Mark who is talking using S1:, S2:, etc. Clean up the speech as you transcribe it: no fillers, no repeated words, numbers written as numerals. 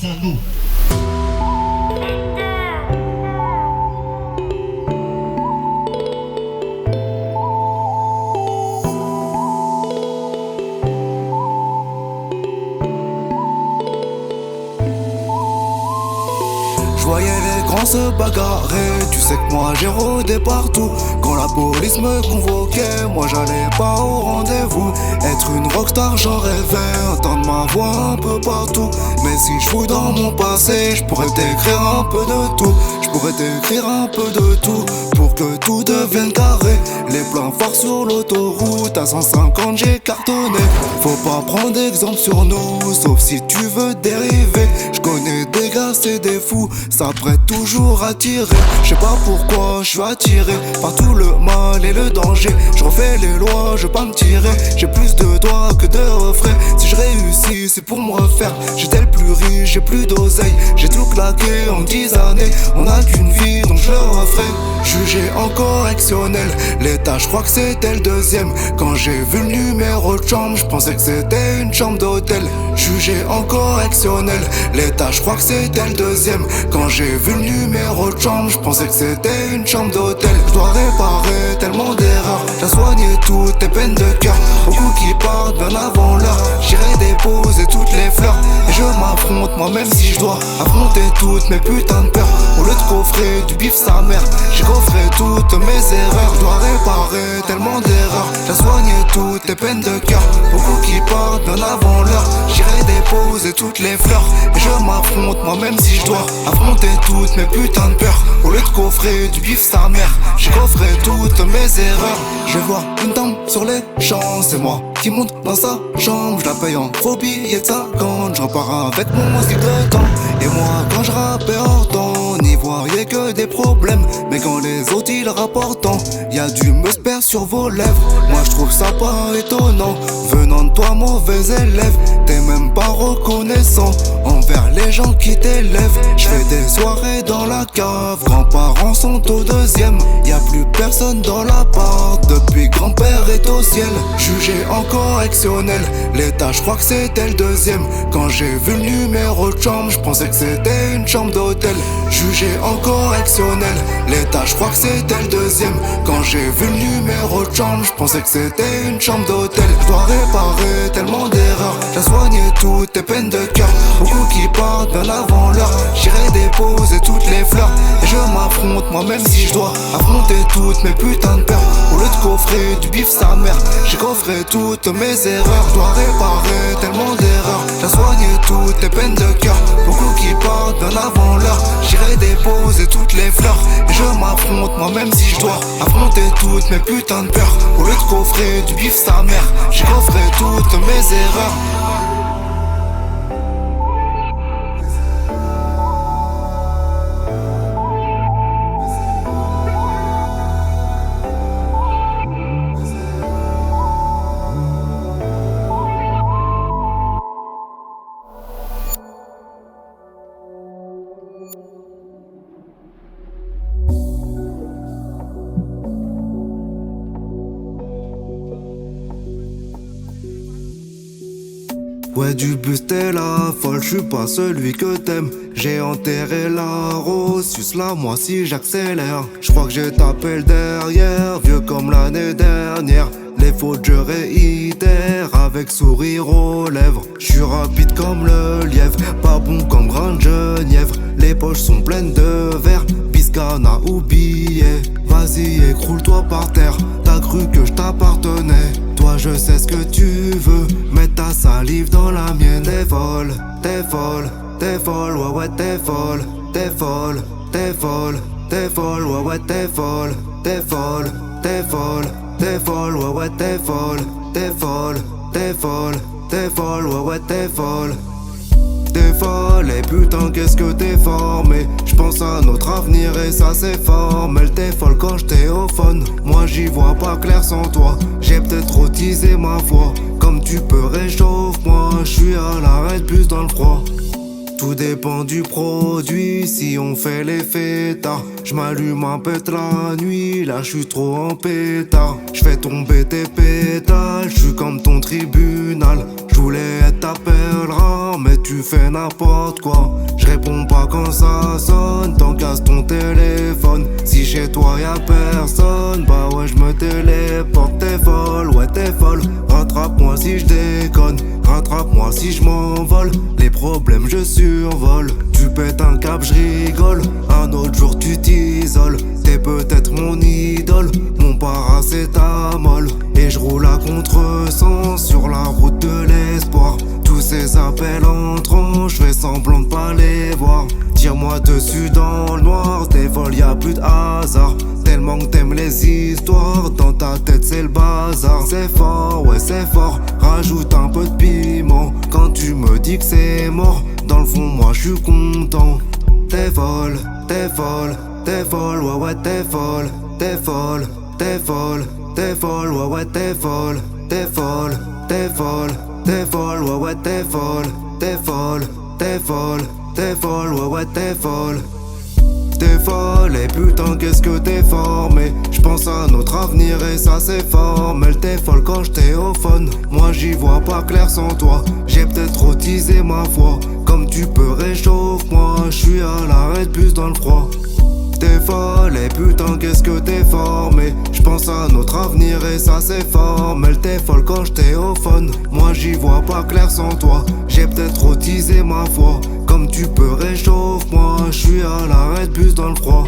S1: son nous.
S2: Je voyais les grands se bagarrer, tu sais que moi j'ai rôdé partout. Quand la police me convoquait, moi j'allais pas au rendez-vous. Être une rockstar j'en rêvais, entendre ma voix un peu partout. Mais si je fouille dans mon passé, je pourrais t'écrire un peu de tout. Je pourrais t'écrire un peu de tout, pour que tout devienne carré. Les plans forts sur l'autoroute, à 150 j'ai cartonné. Faut pas prendre exemple sur nous, sauf si tu veux dériver. Je connais des gars, c'est des fous, ça prête toujours à tirer. Je sais pas pourquoi je suis attiré par tout le mal et le danger. Je refais les lois, je veux pas me tirer. J'ai plus de doigts que de refrains. Si je réussis, c'est pour me refaire. J'étais le plus riche, j'ai plus d'oseille. J'ai tout claqué en 10 années. On a qu'une vie, donc je le referai. Jugé en correctionnel, l'état, je crois que c'était le deuxième. Quand j'ai vu le numéro de chambre, je pensais que c'était une chambre d'hôtel. Jugé en correctionnel, l'état, je crois que c'était le deuxième. Quand j'ai vu le numéro de chambre, je pensais que c'était une chambre d'hôtel. Je dois réparer tellement d'erreurs, j'ai soigné toutes tes peines de cœur. Beaucoup qui partent bien avant l'heure, j'irai déposer toutes les fleurs. Et je m'affronte moi-même si je dois affronter toutes mes putains de peurs. Au lieu de coffrer du bif sa mère, j'ai coffré toutes mes erreurs. Je dois réparer tellement d'erreurs, j'ai soigné toutes tes peines de cœur. Beaucoup qui partent bien avant l'heure, j'irai déposer toutes les fleurs. Et je m'affronte moi-même si je dois affronter toutes mes putains de peurs. Au lieu de coffrer du bif sa mère, j'ai coffré toutes mes erreurs. Je vois une dame sur les champs, c'est moi qui monte dans sa chambre. Je la paye en faux billets de 50, je repars avec mon slip de temps. Et moi quand je rappais hors temps, n'y voyais que des problèmes. Mais quand les autres ils rapportent tant, y'a du meusper sur vos lèvres. Moi je trouve ça pas étonnant, venant de toi mauvais élève. T'es même pas reconnaissant envers les gens qui t'élèvent. Je fais des soirées dans la cave, grands-parents sont au deuxième. Y'a plus personne dans l'appart depuis grand-père est au ciel. Jugé en correctionnel, l'état je crois que c'était le deuxième. Quand j'ai vu le numéro de chambre, je pensais que c'était une chambre d'hôtel. Jugé en correctionnel, l'état je crois que c'était le deuxième. Quand j'ai vu le numéro de chambre, je pensais que c'était une chambre d'hôtel. Je dois réparer tellement d'erreurs, j'ai soigné toutes tes peines de cœur. Beaucoup qui partent bien avant l'heure, j'irai déposer toutes les fleurs. Et je m'affronte moi-même si je dois affronter toutes mes putains de peurs. Au lieu de coffrer du bif sa mère, j'ai coffré toutes mes erreurs. Je dois réparer tellement d'erreurs, j'ai soigné toutes tes peines de cœur. Beaucoup qui partent bien avant l'heure, j'irai déposer toutes les fleurs. Et je m'affronte moi-même si je dois affronter toutes mes putains de peurs. Au lieu de coffrer du bif sa mère, j'ai coffré toutes mes erreurs. Ouais, du bus t'es la folle, j'suis pas celui que t'aimes. J'ai enterré la rose, suce-la moi si j'accélère. J'crois que j'ai tapé le derrière, vieux comme l'année dernière. Les fautes je réitère avec sourire aux lèvres. J'suis rapide comme le lièvre, pas bon comme grande genièvre. Les poches sont pleines de verre, biscana ou billets. Vas-y écroule-toi par terre, t'as cru que je t'appartenais. Toi je sais ce que tu veux, mets ta salive dans la mienne. T'es folle, t'es folle, t'es folle, ouais ouais t'es folle, t'es folle, t'es folle, t'es folle, ouais ouais t'es folle, t'es folle, t'es folle, t'es folle, ouais ouais t'es folle, t'es folle, t'es folle, t'es folle, ouais ouais t'es folle. T'es folle et putain qu'est-ce que t'es formé. J'pense à notre avenir et ça c'est formel. T'es folle quand j't'ai au phone, moi j'y vois pas clair sans toi. J'ai peut-être trop teasé ma foi, comme tu peux réchauffe-moi. J'suis à l'arrêt plus dans le froid. Tout dépend du produit, si on fait les fêtards. J'm'allume un pète la nuit, là j'suis trop en pétard. J'fais tomber tes pétales, j'suis comme ton tribunal. J'voulais être ta perle rare, mais tu fais n'importe quoi. J'réponds pas quand ça sonne, t'encasses ton téléphone. Si chez toi y'a personne, bah ouais j'me téléporte. T'es folle, ouais t'es folle. Rattrape-moi si j'déconne, rattrape-moi si j'm'envole. Les problèmes je survole. Tu pètes un cap, j'rigole. Un autre jour tu t'isoles. T'es peut-être mon idole, mon paracétamol. Et j'roule à contresens sur la route de l'espoir. Tous ces appels entrants, j'fais semblant de pas les voir. Tire-moi dessus dans le noir, t'es folle, y'a plus de hasard. Tellement que t'aimes les histoires, dans ta tête c'est le bazar. C'est fort, ouais c'est fort, rajoute un peu de piment. Quand tu me dis que c'est mort, dans le fond moi je suis content. T'es folle, t'es folle, t'es folle, ouais ouais t'es folle. T'es folle, t'es folle, t'es folle, ouais ouais t'es folle. T'es folle, t'es folle, t'es folle, ouais ouais t'es folle. T'es folle, t'es folle, t'es folle, ouais ouais t'es folle. T'es folle et putain qu'est-ce que t'es formé. J'pense à notre avenir et ça c'est formel. T'es folle quand j't'ai au phone. Moi j'y vois pas clair sans toi. J'ai peut-être trop teasé ma foi. Comme tu peux réchauffe-moi. J'suis à l'arrêt de bus dans le froid. T'es folle et putain qu'est-ce que t'es formé. J'pense à notre avenir et ça c'est formel. T'es folle quand j't'ai au phone. Moi j'y vois pas clair sans toi. J'ai peut-être trop teasé ma foi. Comme tu peux réchauffe-moi. J'suis à l'arrêt de bus dans le froid.